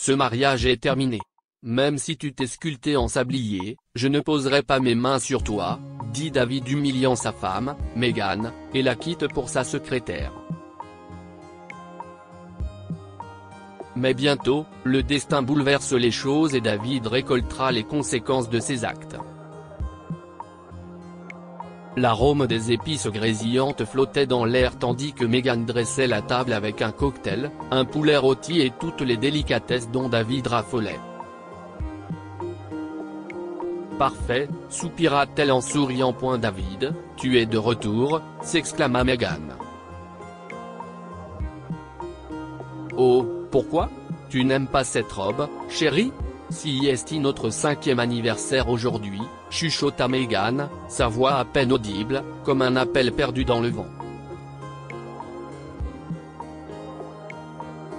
ce mariage est terminé. Même si tu t'es sculpté en sablier, je ne poserai pas mes mains sur toi, dit David humiliant sa femme, Meghan, et la quitte pour sa secrétaire. Mais bientôt, le destin bouleverse les choses et David récoltera les conséquences de ses actes. L'arôme des épices grésillantes flottait dans l'air tandis que Meghan dressait la table avec un cocktail, un poulet rôti et toutes les délicatesses dont David raffolait. Parfait, soupira-t-elle en souriant. David, tu es de retour, s'exclama Meghan. Oh, pourquoi? Tu n'aimes pas cette robe, chérie? Si est notre 5e anniversaire aujourd'hui, chuchota Meghan, sa voix à peine audible, comme un appel perdu dans le vent.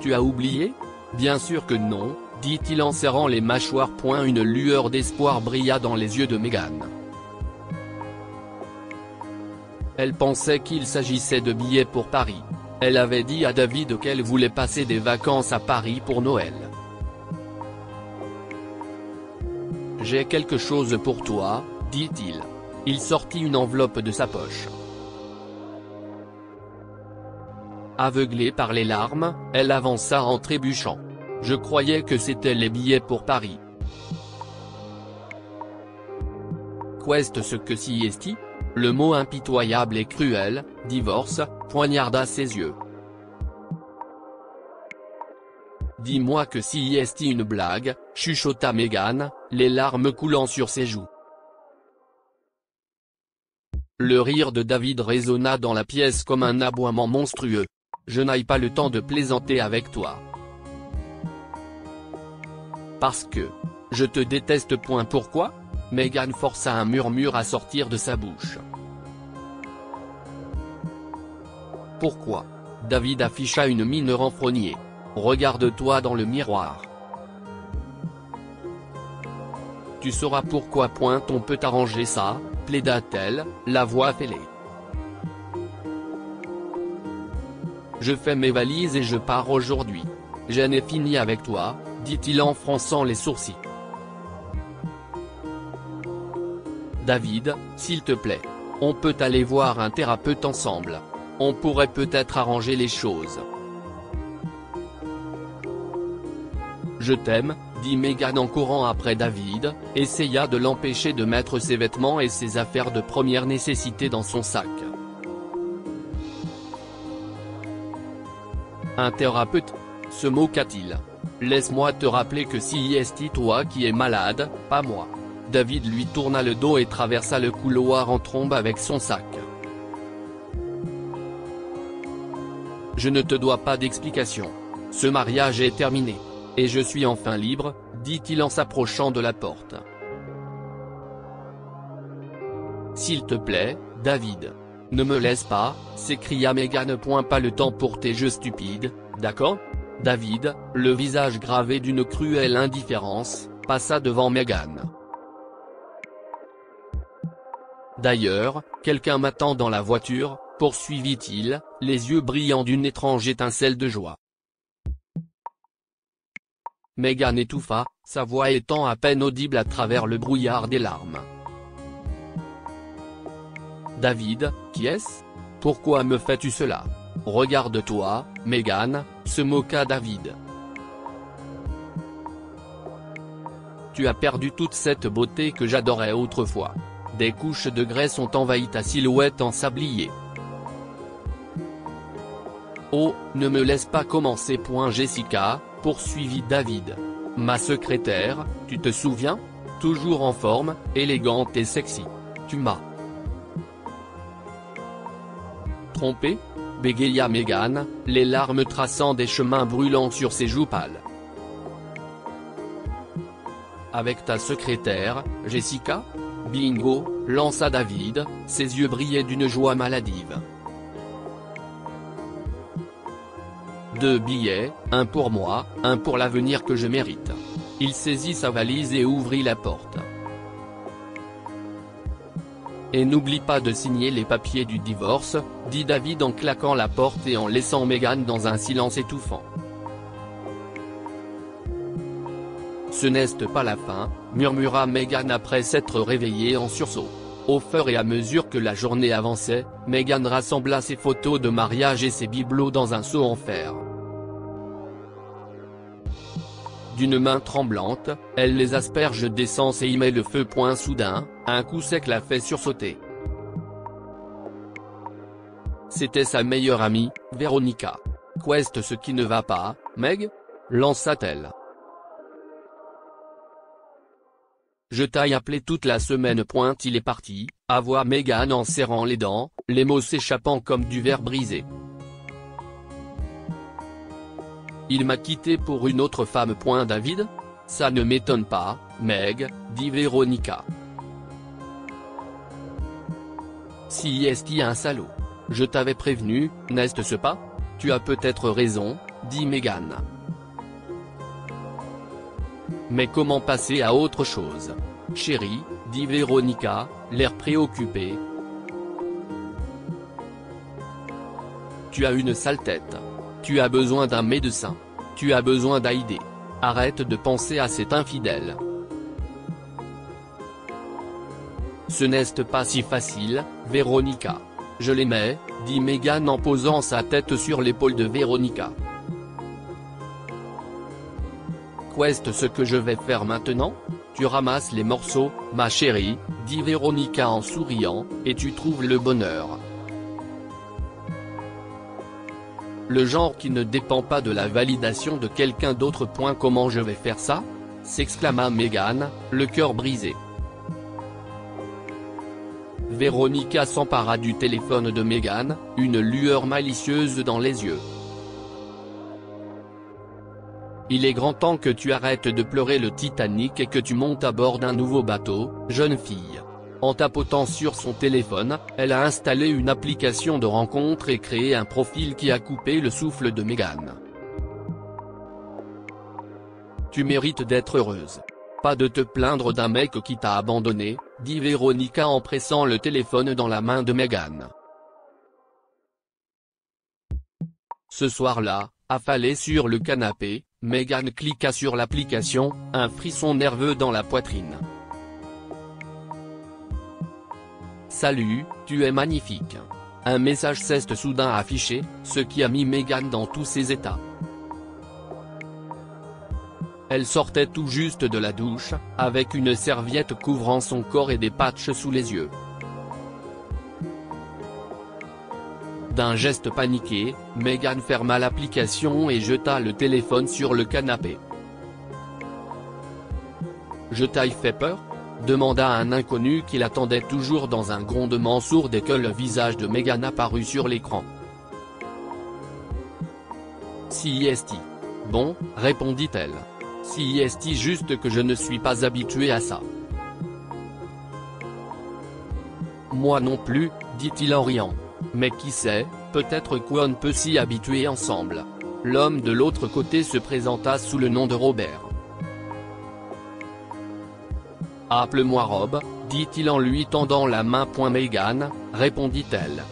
Tu as oublié? Bien sûr que non, dit-il en serrant les mâchoires. Une lueur d'espoir brilla dans les yeux de Meghan. Elle pensait qu'il s'agissait de billets pour Paris. Elle avait dit à David qu'elle voulait passer des vacances à Paris pour Noël. J'ai quelque chose pour toi, dit-il. Il sortit une enveloppe de sa poche. Aveuglée par les larmes, elle avança en trébuchant. Je croyais que c'était les billets pour Paris. Qu'est ce que si est-il? Le mot impitoyable et cruel, divorce, poignarda ses yeux. Dis-moi que si est une blague, chuchota Meghan, les larmes coulant sur ses joues. Le rire de David résonna dans la pièce comme un aboiement monstrueux. Je n'ai pas le temps de plaisanter avec toi. Parce que je te déteste. Pourquoi? Meghan força un murmure à sortir de sa bouche. Pourquoi? David afficha une mine renfrognée. Regarde-toi dans le miroir. Tu sauras pourquoi. On peut arranger ça, plaida-t-elle, la voix fêlée. Je fais mes valises et je pars aujourd'hui. J'en ai fini avec toi, dit-il en fronçant les sourcils. David, s'il te plaît. On peut aller voir un thérapeute ensemble. On pourrait peut-être arranger les choses. Je t'aime, dit Meghan en courant après David, essaya de l'empêcher de mettre ses vêtements et ses affaires de première nécessité dans son sac. Un thérapeute? Se moqua-t-il. Laisse-moi te rappeler que si est toi qui es malade, pas moi. David lui tourna le dos et traversa le couloir en trombe avec son sac. Je ne te dois pas d'explication. Ce mariage est terminé. Et je suis enfin libre, dit-il en s'approchant de la porte. S'il te plaît, David. Ne me laisse pas, s'écria Meghan. Pas le temps pour tes jeux stupides, d'accord? David, le visage gravé d'une cruelle indifférence, passa devant Meghan. D'ailleurs, quelqu'un m'attend dans la voiture, poursuivit-il, les yeux brillants d'une étrange étincelle de joie. Meghan étouffa, sa voix étant à peine audible à travers le brouillard des larmes. David, qui est-ce? Pourquoi me fais-tu cela? Regarde-toi, Meghan, se moqua David. Tu as perdu toute cette beauté que j'adorais autrefois. Des couches de graisse ont envahi ta silhouette en sablier. Oh, ne me laisse pas commencer. Jessica, poursuivit David. Ma secrétaire, tu te souviens? Toujours en forme, élégante et sexy. Tu m'as trompé? Bégaya Meghan, les larmes traçant des chemins brûlants sur ses joues pâles. Avec ta secrétaire, Jessica? Bingo, lança David, ses yeux brillaient d'une joie maladive. 2 billets, un pour moi, un pour l'avenir que je mérite. Il saisit sa valise et ouvrit la porte. Et n'oublie pas de signer les papiers du divorce, dit David en claquant la porte et en laissant Meghan dans un silence étouffant. Ce n'est pas la fin, murmura Meghan après s'être réveillée en sursaut. Au fur et à mesure que la journée avançait, Meghan rassembla ses photos de mariage et ses bibelots dans un seau en fer. D'une main tremblante, elle les asperge d'essence et y met le feu. Soudain, un coup sec la fait sursauter. C'était sa meilleure amie, Veronica. « Qu'est ce qui ne va pas, Meg ?» lança-t-elle. « Je t'ai appelé toute la semaine. Il est parti », avoua Meghan en serrant les dents, les mots s'échappant comme du verre brisé. « Il m'a quitté pour une autre femme. David ? Ça ne m'étonne pas, Meg, dit Veronica. Si est un salaud. Je t'avais prévenu, n'est-ce pas ? Tu as peut-être raison, dit Meghan. Mais comment passer à autre chose ? Chérie, dit Veronica, l'air préoccupé. Tu as une sale tête. Tu as besoin d'un médecin. Tu as besoin d'aider. Arrête de penser à cet infidèle. Ce n'est pas si facile, Veronica. Je l'aimais, dit Meghan en posant sa tête sur l'épaule de Veronica. Qu'est ce que je vais faire maintenant ? Tu ramasses les morceaux, ma chérie, dit Veronica en souriant, et tu trouves le bonheur. Le genre qui ne dépend pas de la validation de quelqu'un d'autre. Comment je vais faire ça ? S'exclama Meghan, le cœur brisé. Veronica s'empara du téléphone de Meghan, une lueur malicieuse dans les yeux. Il est grand temps que tu arrêtes de pleurer le Titanic et que tu montes à bord d'un nouveau bateau, jeune fille. En tapotant sur son téléphone, elle a installé une application de rencontre et créé un profil qui a coupé le souffle de Meghan. Tu mérites d'être heureuse. Pas de te plaindre d'un mec qui t'a abandonné, dit Veronica en pressant le téléphone dans la main de Meghan. Ce soir-là, affalée sur le canapé, Meghan cliqua sur l'application, un frisson nerveux dans la poitrine. Salut, tu es magnifique. Un message s'est soudain affiché, ce qui a mis Meghan dans tous ses états. Elle sortait tout juste de la douche, avec une serviette couvrant son corps et des patchs sous les yeux. D'un geste paniqué, Meghan ferma l'application et jeta le téléphone sur le canapé. « Je t'ai fait peur ?» demanda un inconnu qui l'attendait toujours dans un grondement sourd dès que le visage de Meghan apparut sur l'écran. « Si est-il. Bon, répondit-elle. Si est-il juste que je ne suis pas habitué à ça. » Moi non plus, dit-il en riant. Mais qui sait, peut-être qu'on peut s'y habituer ensemble. L'homme de l'autre côté se présenta sous le nom de Robert. Appelle-moi Rob, dit-il en lui tendant la main. Meghan, répondit-elle.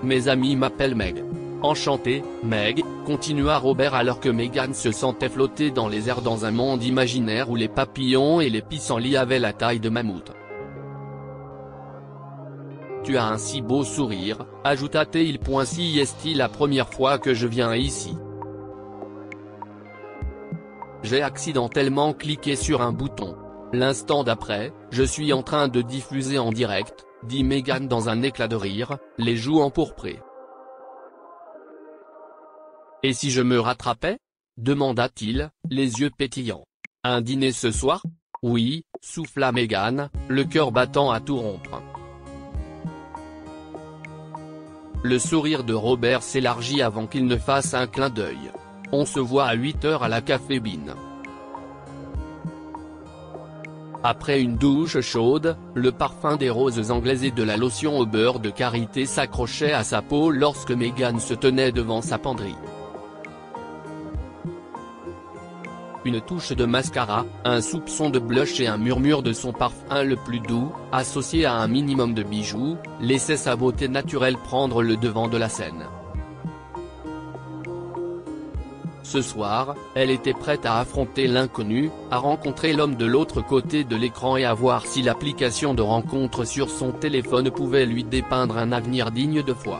Mes amis m'appellent Meg. Enchanté, Meg, continua Robert alors que Meghan se sentait flotter dans les airs dans un monde imaginaire où les papillons et les pissenlits avaient la taille de mammouth. Tu as un si beau sourire, ajouta-t-il. Si est-il la première fois que je viens ici. J'ai accidentellement cliqué sur un bouton. L'instant d'après, je suis en train de diffuser en direct, dit Meghan dans un éclat de rire, les joues empourprées. Et si je me rattrapais ? demanda-t-il, les yeux pétillants. Un dîner ce soir ? Oui, souffla Meghan, le cœur battant à tout rompre. Le sourire de Robert s'élargit avant qu'il ne fasse un clin d'œil. On se voit à 8h à la Café Bean. Après une douche chaude, le parfum des roses anglaises et de la lotion au beurre de karité s'accrochait à sa peau lorsque Meghan se tenait devant sa penderie. Une touche de mascara, un soupçon de blush et un murmure de son parfum le plus doux, associé à un minimum de bijoux, laissaient sa beauté naturelle prendre le devant de la scène. Ce soir, elle était prête à affronter l'inconnu, à rencontrer l'homme de l'autre côté de l'écran et à voir si l'application de rencontre sur son téléphone pouvait lui dépeindre un avenir digne de foi.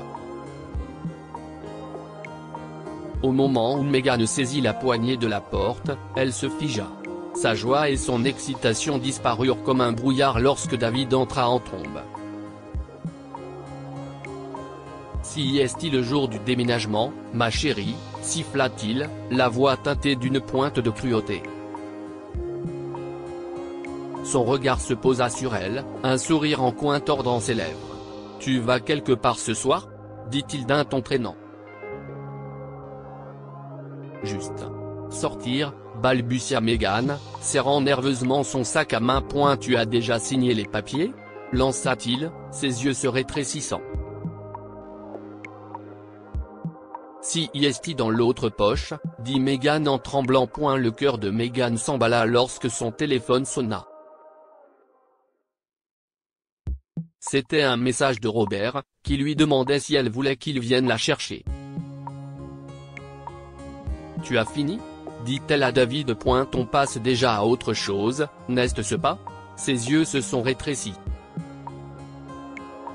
Au moment où Meghan saisit la poignée de la porte, elle se figea. Sa joie et son excitation disparurent comme un brouillard lorsque David entra en trombe. Si est-il le jour du déménagement, ma chérie, siffla-t-il, la voix teintée d'une pointe de cruauté. Son regard se posa sur elle, un sourire en coin tordant ses lèvres. « Tu vas quelque part ce soir ?» dit-il d'un ton traînant. « Juste. Sortir ?» balbutia Meghan, serrant nerveusement son sac à main. « Tu as déjà signé les papiers ?» lança-t-il, ses yeux se rétrécissant. Si est dans l'autre poche, dit Meghan en tremblant. Le cœur de Meghan s'emballa lorsque son téléphone sonna. C'était un message de Robert, qui lui demandait si elle voulait qu'il vienne la chercher. « Tu as fini ?» dit-elle à David. On passe déjà à autre chose, n'est-ce pas ? Ses yeux se sont rétrécis.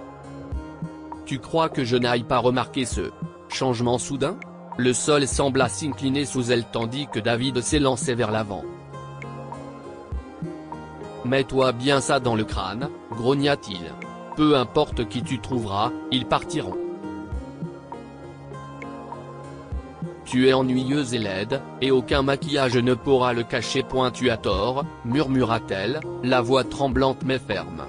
« Tu crois que je n'aille pas remarquer ce changement soudain ? Le sol sembla s'incliner sous elle tandis que David s'élançait vers l'avant. « Mets-toi bien ça dans le crâne, grogna-t-il. Peu importe qui tu trouveras, ils partiront. Tu es ennuyeuse et laide, et aucun maquillage ne pourra le cacher. Tu as tort, murmura-t-elle, la voix tremblante mais ferme.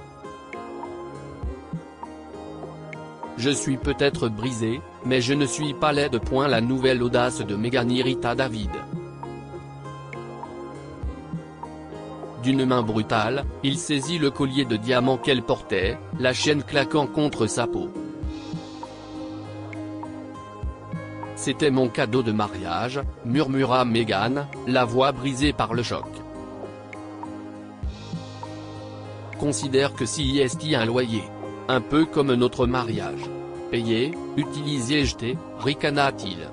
Je suis peut-être brisée, mais je ne suis pas laide. La nouvelle audace de Meghan irrita David. D'une main brutale, il saisit le collier de diamants qu'elle portait, la chaîne claquant contre sa peau. « C'était mon cadeau de mariage », murmura Meghan, la voix brisée par le choc. « Considère que si est un loyer. Un peu comme notre mariage. Payé, utilisé et jeté, ricana-t-il.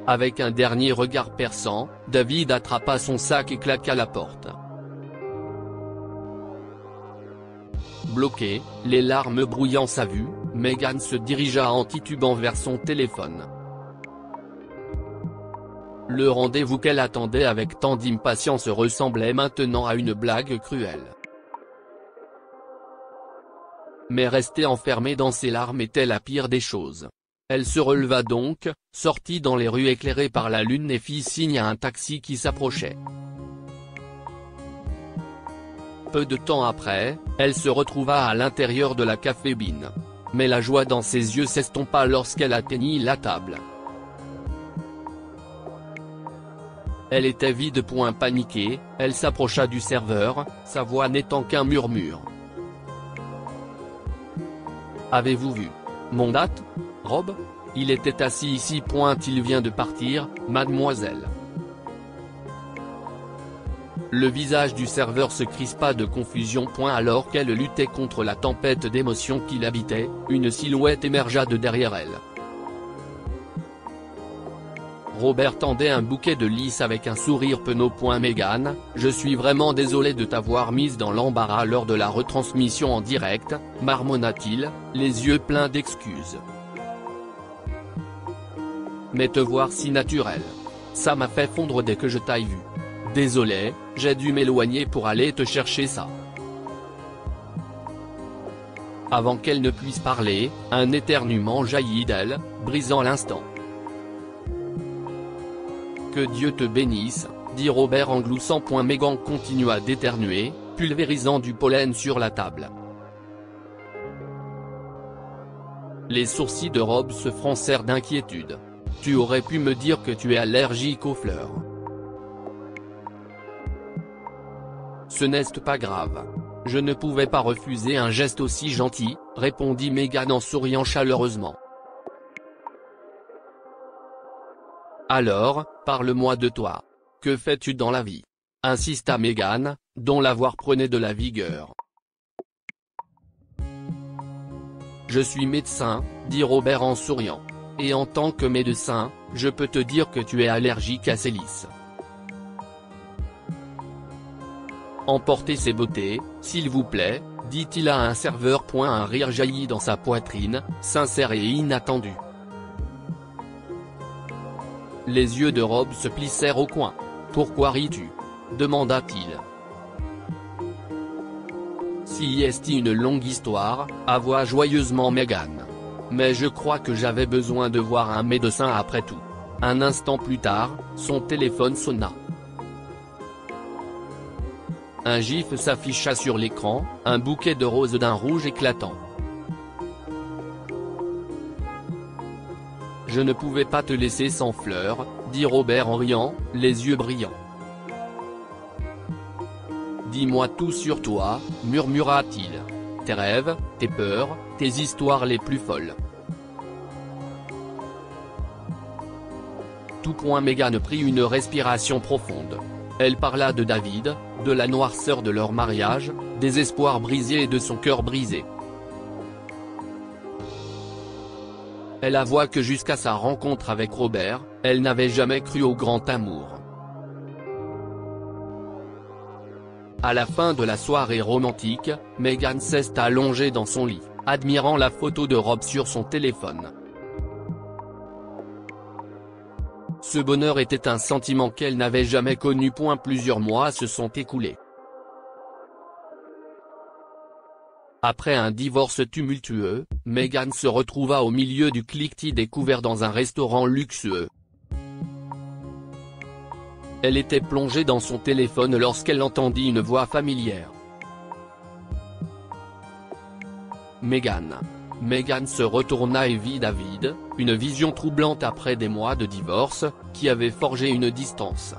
Avec un dernier regard perçant, David attrapa son sac et claqua la porte. Bloquée, les larmes brouillant sa vue, Meghan se dirigea en titubant vers son téléphone. Le rendez-vous qu'elle attendait avec tant d'impatience ressemblait maintenant à une blague cruelle. Mais rester enfermée dans ses larmes était la pire des choses. Elle se releva donc, sortit dans les rues éclairées par la lune et fit signe à un taxi qui s'approchait. Peu de temps après, elle se retrouva à l'intérieur de la Café Bean. Mais la joie dans ses yeux s'estompa lorsqu'elle atteignit la table. Elle était vide. Paniquée, elle s'approcha du serveur, sa voix n'étant qu'un murmure. « Avez-vous vu mon date, Rob ? Il était assis ici. Il vient de partir, mademoiselle. » Le visage du serveur se crispa de confusion. Alors qu'elle luttait contre la tempête d'émotions qui l'habitait, une silhouette émergea de derrière elle. Robert tendait un bouquet de lys avec un sourire penaud. Meghan, je suis vraiment désolé de t'avoir mise dans l'embarras lors de la retransmission en direct, marmonna-t-il, les yeux pleins d'excuses. Mais te voir si naturel. Ça m'a fait fondre dès que je t'ai vu. Désolé, j'ai dû m'éloigner pour aller te chercher ça. Avant qu'elle ne puisse parler, un éternuement jaillit d'elle, brisant l'instant. Que Dieu te bénisse, dit Robert en gloussant. Meghan continua d'éternuer, pulvérisant du pollen sur la table. Les sourcils de Rob se froncèrent d'inquiétude. Tu aurais pu me dire que tu es allergique aux fleurs. Ce n'est pas grave. Je ne pouvais pas refuser un geste aussi gentil, répondit Meghan en souriant chaleureusement. Alors, parle-moi de toi. Que fais-tu dans la vie ? Insista Meghan, dont la voix prenait de la vigueur. Je suis médecin, dit Robert en souriant. et en tant que médecin, je peux te dire que tu es allergique à ces lys. Emportez ces beautés, s'il vous plaît, dit-il à un serveur. Un rire jaillit dans sa poitrine, sincère et inattendu. Les yeux de Rob se plissèrent au coin. « Pourquoi ris-tu » demanda-t-il. Si est une longue histoire, avoua joyeusement Meghan. Mais je crois que j'avais besoin de voir un médecin après tout. Un instant plus tard, son téléphone sonna. Un gif s'afficha sur l'écran, un bouquet de roses d'un rouge éclatant. « Je ne pouvais pas te laisser sans fleurs, » dit Robert en riant, les yeux brillants. « Dis-moi tout sur toi, » murmura-t-il. « Tes rêves, tes peurs, tes histoires les plus folles. » Tout point. Meghan prit une respiration profonde. Elle parla de David, de la noirceur de leur mariage, des espoirs brisés et de son cœur brisé. Elle avoua que jusqu'à sa rencontre avec Robert, elle n'avait jamais cru au grand amour. À la fin de la soirée romantique, Meghan s'est allongée dans son lit, admirant la photo de Rob sur son téléphone. Ce bonheur était un sentiment qu'elle n'avait jamais connu. Plusieurs mois se sont écoulés. Après un divorce tumultueux, Meghan se retrouva au milieu du cliquetis découvert dans un restaurant luxueux. Elle était plongée dans son téléphone lorsqu'elle entendit une voix familière. Meghan. Meghan se retourna et vit David, une vision troublante après des mois de divorce, qui avait forgé une distance.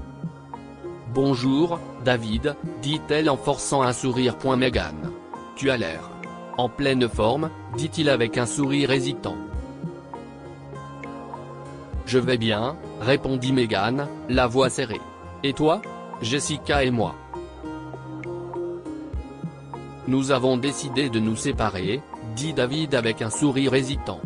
« Bonjour, David, dit-elle en forçant un sourire. Meghan. Tu as l'air en pleine forme, dit-il avec un sourire hésitant. Je vais bien, répondit Meghan, la voix serrée. Et toi? Jessica et moi. Nous avons décidé de nous séparer, dit David avec un sourire hésitant.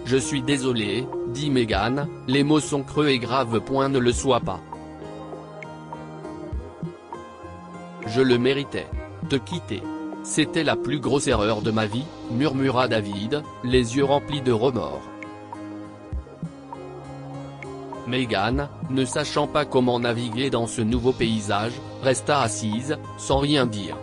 Je suis désolé, dit Meghan, les mots sont creux et graves. Ne le sois pas. Je le méritais. Te quitter. C'était la plus grosse erreur de ma vie, murmura David, les yeux remplis de remords. Meghan, ne sachant pas comment naviguer dans ce nouveau paysage, resta assise, sans rien dire.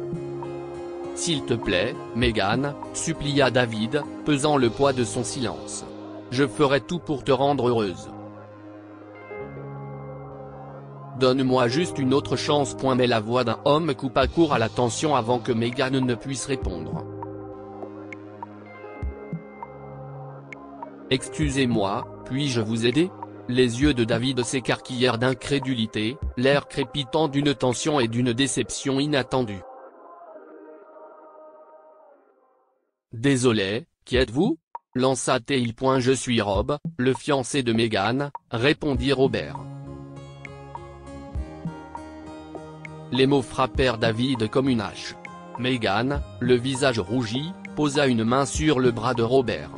« S'il te plaît, Meghan, » supplia David, pesant le poids de son silence. « Je ferai tout pour te rendre heureuse. Donne-moi juste une autre chance. » Mais la voix d'un homme coupa court à la tension avant que Meghan ne puisse répondre. « Excusez-moi, puis-je vous aider ?» Les yeux de David s'écarquillèrent d'incrédulité, l'air crépitant d'une tension et d'une déception inattendue. « Désolé, qui êtes-vous ? Lança-t-il. « Je suis Rob, le fiancé de Meghan, » répondit Robert. Les mots frappèrent David comme une hache. Meghan, le visage rougi, posa une main sur le bras de Robert.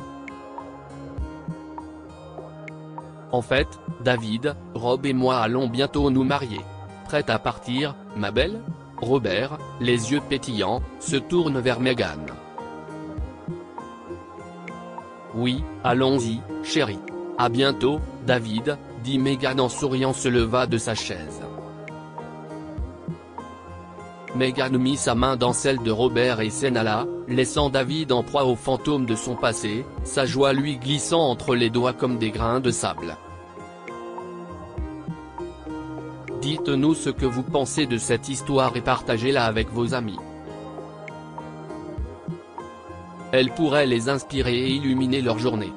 En fait, David, Rob et moi allons bientôt nous marier. Prête à partir, ma belle ? Robert, les yeux pétillants, se tourne vers Meghan. Oui, allons-y, chérie. À bientôt, David, dit Meghan en souriant, se leva de sa chaise. Meghan mit sa main dans celle de Robert et s'en alla, laissant David en proie au fantôme de son passé, sa joie lui glissant entre les doigts comme des grains de sable. Dites-nous ce que vous pensez de cette histoire et partagez-la avec vos amis. Elle pourrait les inspirer et illuminer leur journée.